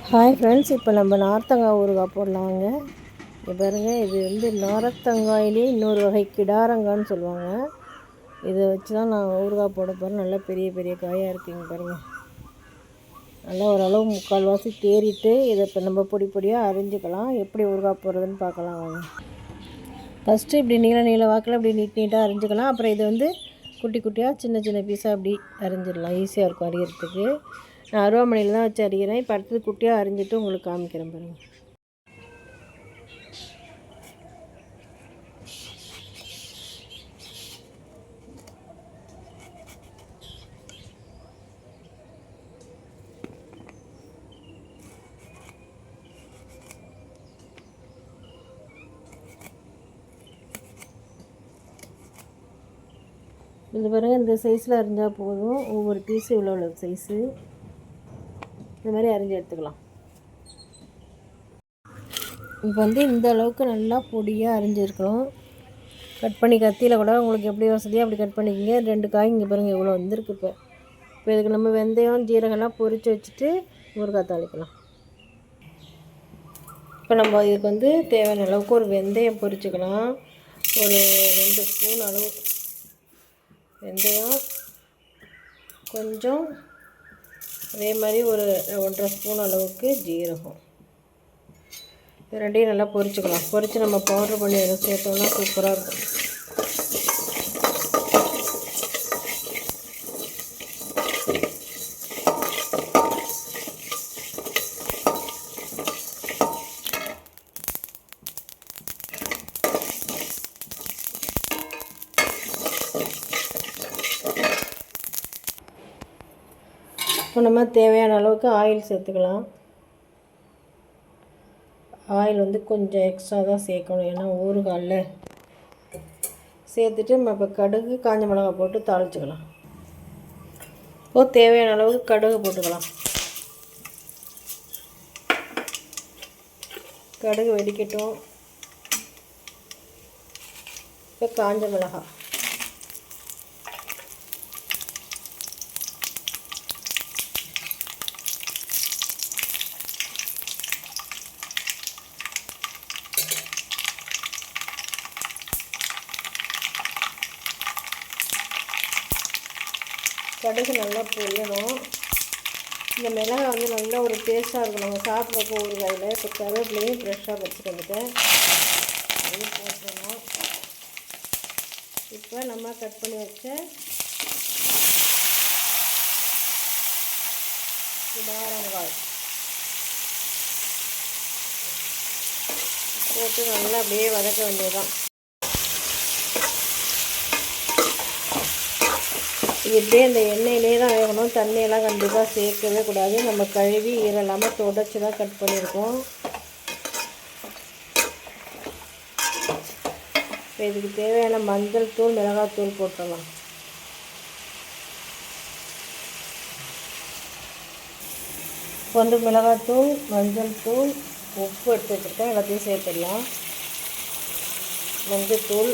Hi friends, இப்போ நம்ம நார்த்தங்காய் ஊறுகாய் போடலாங்க. இங்கே பாருங்கள், இது வந்து நார்த்தங்காயிலே இன்னொரு வகை கிடாரங்கான்னு சொல்லுவாங்க. இதை வச்சு தான் நான் ஊறுகாய் போட போகிறேன். நல்லா பெரிய பெரிய காயாக இருக்குங்க பாருங்கள். நல்லா ஓரளவு முக்கால்வாசி தேறிட்டு இதை இப்போ நம்ம பொடி பொடியாக அரிஞ்சிக்கலாம். எப்படி ஊறுகாய் போடுறதுன்னு பார்க்கலாம் வாங்க. ஃபஸ்ட்டு இப்படி நீள வாக்கில் இப்படி நீட்டாக அரிஞ்சிக்கலாம். அப்புறம் இதை வந்து குட்டி குட்டியாக சின்ன சின்ன பீஸாக அப்படி அரிஞ்சிடலாம். ஈஸியாக இருக்கும் அரியறதுக்கு. நான் அருவாமனையில் தான் வச்சு அரிகிறேன். இப்போ அடுத்தது குட்டியாக அரிஞ்சிட்டு உங்களுக்கு காமிக்கிறேன் பாருங்கள். இந்த பாருங்கள், இந்த சைஸில் அரிஞ்சால் போதும். ஒவ்வொரு பீஸு இவ்வளோ சைஸு இந்த மாதிரி அரிஞ்சு எடுத்துக்கலாம். இப்போ வந்து இந்த அளவுக்கு நல்லா பொடியாக அரிஞ்சிருக்கணும். கட் பண்ணி கத்தியில் கூட உங்களுக்கு எப்படி வசதியாக அப்படி கட் பண்ணிக்கிங்க. 2 காய் இங்கே பாருங்கள் இவ்வளோ வந்திருக்கு. இப்போ இதுக்கு நம்ம வெந்தயம் ஜீரகம்லாம் பொரித்து வச்சுட்டு ஊறுகாய் தாளிக்கலாம். இப்போ நம்ம இதுக்கு வந்து தேவையான அளவுக்கு ஒரு வெந்தயம் பொரிச்சுக்கலாம். ஒரு 2 ஸ்பூன் அளவு வெந்தயம், கொஞ்சம் அதே மாதிரி ஒரு 1.5 ஸ்பூன் அளவுக்கு ஜீரகம். இது ரெண்டையும் நல்லா பொரிச்சுக்கலாம். பொரித்து நம்ம பவுட்ரு பண்ணி அதை சேர்த்தோம்னா சூப்பராக இருக்கும். இப்போ நம்ம தேவையான அளவுக்கு ஆயில் சேர்த்துக்கலாம். ஆயில் வந்து கொஞ்சம் எக்ஸ்ட்ரா தான் சேர்க்கணும், ஏன்னா ஊறுகாயில் சேர்த்துட்டு நம்ம இப்போ கடுகு காஞ்ச மிளகாய் போட்டு தாளிச்சுக்கலாம். இப்போது தேவையான அளவுக்கு கடுகு போட்டுக்கலாம். கடுகு வெடிக்கட்டும். இப்போ காஞ்ச மிளகாய், கடுகு நல்லா பொரியணும். இந்த மிளகாய் வந்து நல்லா ஒரு டேஸ்ட்டாக இருக்கும் நம்ம சாப்பிட்றப்போ ஊறுகாயில். இப்போ கருவேப்பிலையும் ஃப்ரெஷ்ஷாக வச்சுட்டு வந்துட்டேன், அதையும் போட்டுடணும். இப்போ நம்ம கட் பண்ணி வச்ச கிடாரங்காய் போட்டு நல்லா அப்படியே வதக்க வேண்டியதுதான். இது இப்படியே இந்த எண்ணெயிலே தான் வேகணும். தண்ணியெல்லாம் கண்டிப்பாக சேர்க்கவே கூடாது. நம்ம கழுவி ஈரலாமல் தொடச்சி தான் கட் பண்ணியிருக்கோம். இப்போ இதுக்கு தேவையான மஞ்சள் தூள், மிளகாத்தூள் போட்டுடலாம். கொஞ்சம் மிளகாத்தூள், மஞ்சள் தூள், உப்பு எடுத்து வச்சுருக்கேன், எல்லாத்தையும் சேர்த்துடலாம். மஞ்சள் தூள்,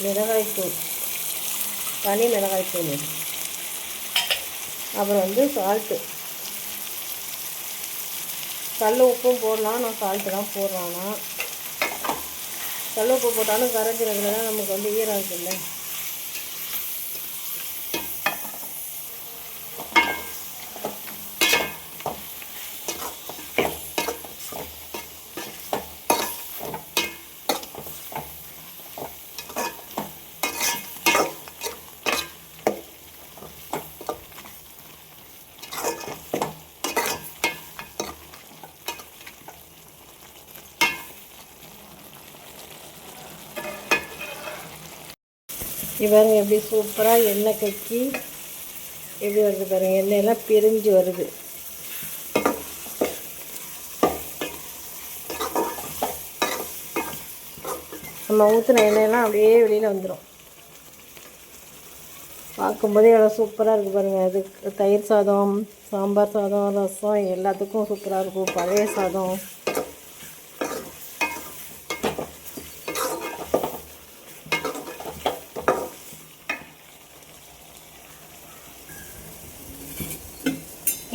மிளகாய்த்தூள், தனி மிளகாய்த்தூள், அப்புறம் வந்து சால்ட்டு. கல் உப்பும் போடலாம், நான் சால்ட்டு தான் போடுறான்னா. கல் உப்பு போட்டாலும் கரைஞ்சிறதுல தான் நமக்கு வந்து ஈரம் இருக்குல்ல. பாருங்க எப்படி சூப்பராக எண்ணெய் கக்கி எப்படி வருது பாருங்கள். எண்ணெயெல்லாம் பிரிஞ்சு வருது. நம்ம ஊற்றின எண்ணெயெல்லாம் அப்படியே வெளியில் வந்துடும். பார்க்கும்போதே எவ்வளோ சூப்பராக இருக்குது பாருங்கள். அது தயிர் சாதம், சாம்பார் சாதம், ரசம் எல்லாத்துக்கும் சூப்பராக இருக்கும். பழைய சாதம்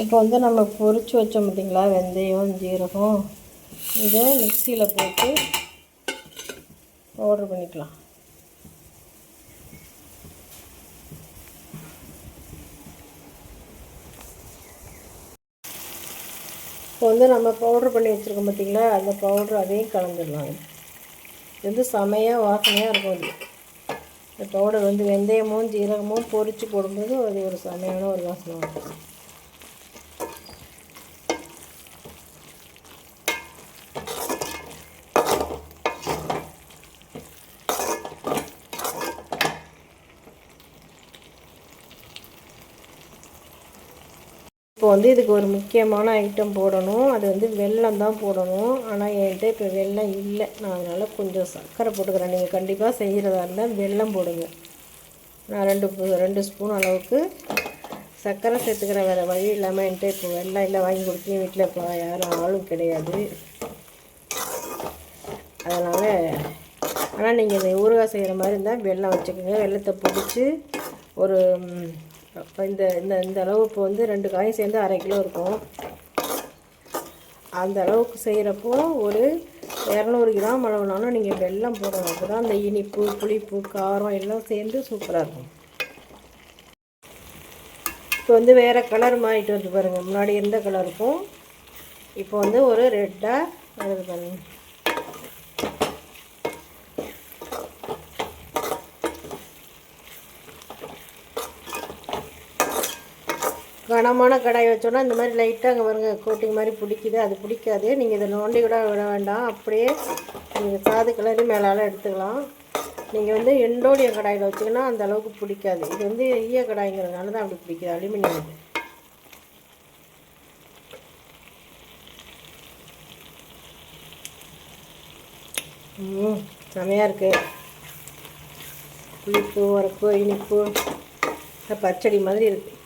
இப்போ வந்து நம்ம பொரிச்சு வச்சோம் பார்த்திங்களா, வெந்தயம் ஜீரகம், இதை மிக்சியில் போட்டு பவுட்ரு பண்ணிக்கலாம். இப்போ வந்து நம்ம பவுட்ரு பண்ணி வச்சுருக்கோம் பார்த்திங்களா, அந்த பவுட்ரு அதையும் கலந்துடலாம். இது வந்து செமையாக வாசனையாக இருக்கும். அது இந்த பவுடர் வந்து வெந்தயமும் ஜீரகமும் பொரித்து போடும்போது அது ஒரு செமையான ஒரு வாசனை இருக்கும். இப்போ வந்து இதுக்கு ஒரு முக்கியமான ஐட்டம் போடணும். அது வந்து வெல்லம் தான் போடணும். ஆனால் என்கிட்ட இப்போ வெல்லம் இல்லை. நான் அதனால் கொஞ்சம் சர்க்கரை போட்டுக்கிறேன். நீங்கள் கண்டிப்பாக செய்கிறதா இருந்தால் வெல்லம் போடுங்க. நான் 2 ஸ்பூன் அளவுக்கு சர்க்கரை சேர்த்துக்கிறேன். வேறு வழி இல்லாமல் என்கிட்ட இப்போ வெல்லம் இல்லை, வாங்கி கொடுத்து வீட்டில் இப்போ யாரும் ஆளும் கிடையாது. அதனால் ஆனால் நீங்கள் இந்த ஊறுகாய் செய்கிற மாதிரி இருந்தால் வெல்லம் வச்சுக்கோங்க. வெல்லத்தை பிடிச்சி ஒரு இந்த இந்த இந்த அளவு இப்போ வந்து 2 காயும் சேர்ந்து 1/2 கிலோ இருக்கும். அந்த அளவுக்கு செய்கிறப்போ ஒரு 200 கிராம் அளவுனாலும் நீங்கள் வெல்லம் போடணும். அப்போ தான் அந்த இனிப்பு, புளிப்பு, காரம் எல்லாம் சேர்ந்து சூப்பராக இருக்கும். இப்போ வந்து வேறு கலர் மாறிட்டு வந்து பாருங்கள். முன்னாடி இருந்த கலருக்கும் இப்போ வந்து ஒரு ரெட்டாக வருது பாருங்கள். கனமான கடாய் வச்சோன்னா இந்த மாதிரி லைட்டாக அங்கே பாருங்க கோட்டிங் மாதிரி பிடிக்குது. அது பிடிக்காது. நீங்கள் இதை நோண்டி கூட விட வேண்டாம். அப்படியே நீங்கள் சாது கிளறி மேலால் எடுத்துக்கலாம். நீங்கள் வந்து எண்டோடைய கடாயில் வச்சிங்கன்னா அந்த அளவுக்கு பிடிக்காது. இது வந்து ஈய கடாய்ங்கிறதுனால தான் அப்படி பிடிக்குது. அலுமினியம். செமையாக இருக்குது. புளிப்பு, உரப்பு, இனிப்பு, பச்சடி மாதிரி இருக்குது.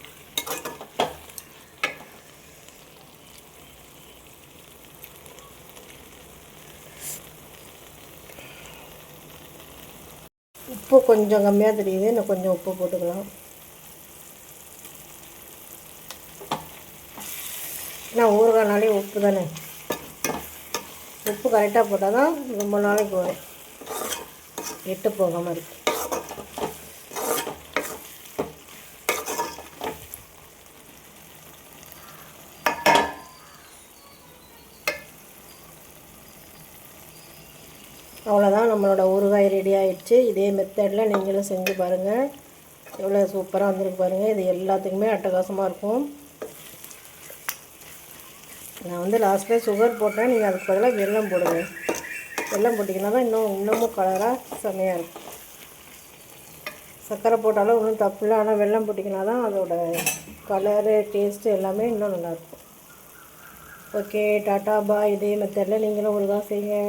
உப்பு கொஞ்சம் கம்மியாக தெரியுது. இன்னும் கொஞ்சம் உப்பு போட்டுக்கலாம். நான் ஊறுகாய்னாலே உப்பு தானே. உப்பு கரெக்டாக போட்டால் தான் ரொம்ப நாளைக்கு வரும், எட்டு போகாமல் இருக்கு. அவ்வளோதான், நம்மளோட ஊறுகாய் ரெடி ஆகிடுச்சு. இதே மெத்தடில் நீங்களும் செஞ்சு பாருங்கள். எவ்வளோ சூப்பராக வந்திருக்கு பாருங்கள். இது எல்லாத்துக்குமே அட்டகாசமாக இருக்கும். நான் வந்து லாஸ்ட்டில் சுகர் போட்டேன். நீங்கள் அதுக்கு பதிலாக வெல்லம் போடுங்க. வெல்லம் போட்டிங்கன்னா தான் இன்னமும் கலராக செம்மையாக இருக்கும். சர்க்கரை போட்டாலும் ஒன்றும் தப்பு இல்லை. ஆனால் வெல்லம் போட்டிங்கன்னா தான் அதோட கலரு, டேஸ்ட்டு எல்லாமே இன்னும் நல்லாயிருக்கும். ஓகே, டாட்டா பாய். இதே மெத்தடில் நீங்களும் ஊறுகாய் செய்யுங்க.